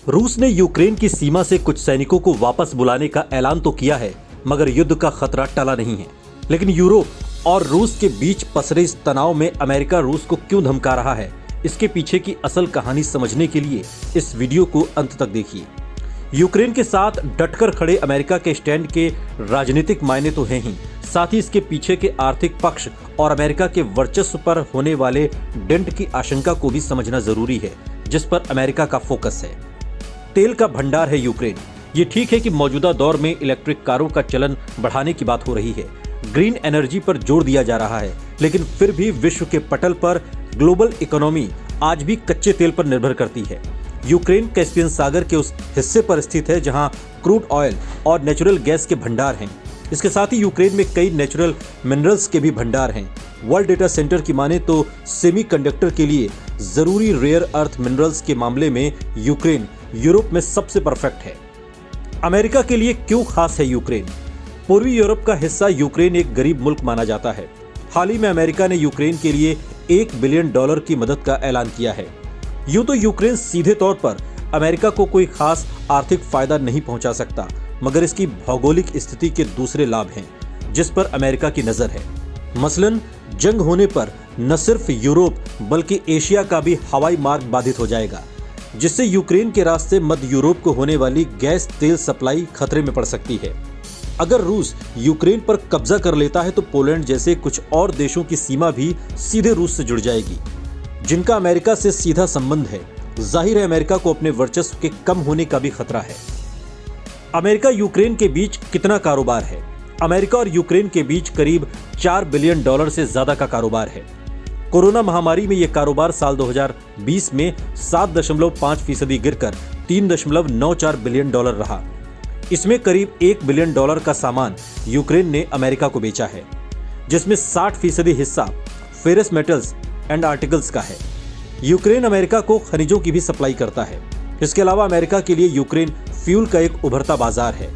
रूस ने यूक्रेन की सीमा से कुछ सैनिकों को वापस बुलाने का ऐलान तो किया है, मगर युद्ध का खतरा टला नहीं है। लेकिन यूरोप और रूस के बीच पसरे इस तनाव में अमेरिका रूस को क्यों धमका रहा है, इसके पीछे की असल कहानी समझने के लिए इस वीडियो को अंत तक देखिए। यूक्रेन के साथ डटकर खड़े अमेरिका के स्टैंड के राजनीतिक मायने तो हैं ही, साथ ही इसके पीछे के आर्थिक पक्ष और अमेरिका के वर्चस्व पर होने वाले डेंट की आशंका को भी समझना जरूरी है, जिस पर अमेरिका का फोकस है। तेल का भंडार है यूक्रेन। ये ठीक है कि मौजूदा दौर में इलेक्ट्रिक कारों का चलन बढ़ाने की बात हो रही है, ग्रीन एनर्जी पर जोर दिया जा रहा है, लेकिन फिर भी विश्व के पटल पर ग्लोबल इकोनॉमी आज भी कच्चे तेल पर निर्भर करती है। यूक्रेन कैस्पियन सागर के उस हिस्से पर स्थित है जहां क्रूड ऑयल और नेचुरल गैस के भंडार हैं। इसके साथ ही यूक्रेन में कई नेचुरल मिनरल्स के भी भंडार हैं। वर्ल्ड डेटा सेंटर की माने तो सेमीकंडक्टर के लिए जरूरी रेयर अर्थ मिनरल्स के मामले में यूक्रेन यूरोप में सबसे परफेक्ट है। अमेरिका के लिए क्यों खास है यूक्रेन? पूर्वी यूरोप का हिस्सा यूक्रेन एक गरीब मुल्क माना जाता है। हाल ही में अमेरिका ने यूक्रेन के लिए $1 बिलियन की मदद का ऐलान किया है। यूं तो यूक्रेन सीधे तौर पर अमेरिका को कोई खास आर्थिक फायदा नहीं पहुंचा सकता, मगर इसकी भौगोलिक स्थिति के दूसरे लाभ हैं जिस पर अमेरिका की नजर है। मसलन जंग होने पर न सिर्फ यूरोप बल्कि एशिया का भी हवाई मार्ग बाधित हो जाएगा, जिससे यूक्रेन के रास्ते मध्य यूरोप को होने वाली गैस तेल सप्लाई खतरे में पड़ सकती है। अगर रूस यूक्रेन पर कब्जा कर लेता है तो पोलैंड जैसे कुछ और देशों की सीमा भी सीधे रूस से जुड़ जाएगी, जिनका अमेरिका से सीधा संबंध है। जाहिर है अमेरिका को अपने वर्चस्व के कम होने का भी खतरा है। अमेरिका यूक्रेन के बीच कितना कारोबार है? अमेरिका और यूक्रेन के बीच करीब $4 बिलियन से ज्यादा का कारोबार है। कोरोना महामारी में यह कारोबार साल 2020 में 7.5% गिरकर $3.94 बिलियन रहा। इसमें करीब $1 बिलियन का सामान यूक्रेन ने अमेरिका को बेचा है, जिसमें 60% हिस्सा फेरस मेटल्स एंड आर्टिकल्स का है। यूक्रेन अमेरिका को खनिजों की भी सप्लाई करता है। इसके अलावा अमेरिका के लिए यूक्रेन फ्यूल का एक उभरता बाजार है।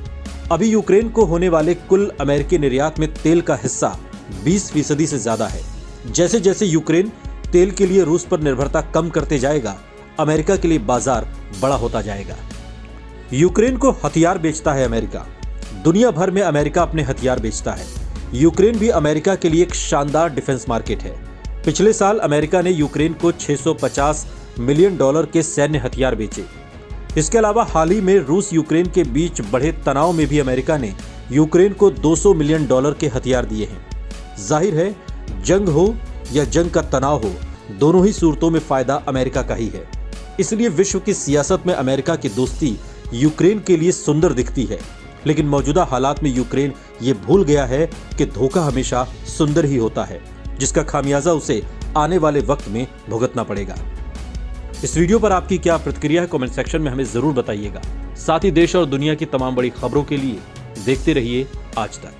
अभी यूक्रेन को होने वाले कुल अमेरिकी निर्यात में तेल का हिस्सा 20% से ज्यादा है। जैसे जैसे यूक्रेन तेल के लिए रूस पर निर्भरता कम करते जाएगा, अमेरिका के लिए बाजार बड़ा होता जाएगा। यूक्रेन को हथियार बेचता है अमेरिका। दुनिया भर में अमेरिका अपने हथियार बेचता है। यूक्रेन भी अमेरिका के लिए एक शानदार डिफेंस मार्केट है। पिछले साल अमेरिका ने यूक्रेन को $650 मिलियन के सैन्य हथियार बेचे। इसके अलावा हाल ही में रूस यूक्रेन के बीच बढ़े तनाव में भी अमेरिका ने यूक्रेन को $200 मिलियन के हथियार दिए हैं। जाहिर है जंग हो या जंग का तनाव हो, दोनों ही सूरतों में फायदा अमेरिका का ही है। इसलिए विश्व की सियासत में अमेरिका की दोस्ती यूक्रेन के लिए सुंदर दिखती है, लेकिन मौजूदा हालात में यूक्रेन ये भूल गया है कि धोखा हमेशा सुंदर ही होता है, जिसका खामियाजा उसे आने वाले वक्त में भुगतना पड़ेगा। इस वीडियो पर आपकी क्या प्रतिक्रिया है, कमेंट सेक्शन में हमें जरूर बताइएगा। साथ ही देश और दुनिया की तमाम बड़ी खबरों के लिए देखते रहिए आज तक।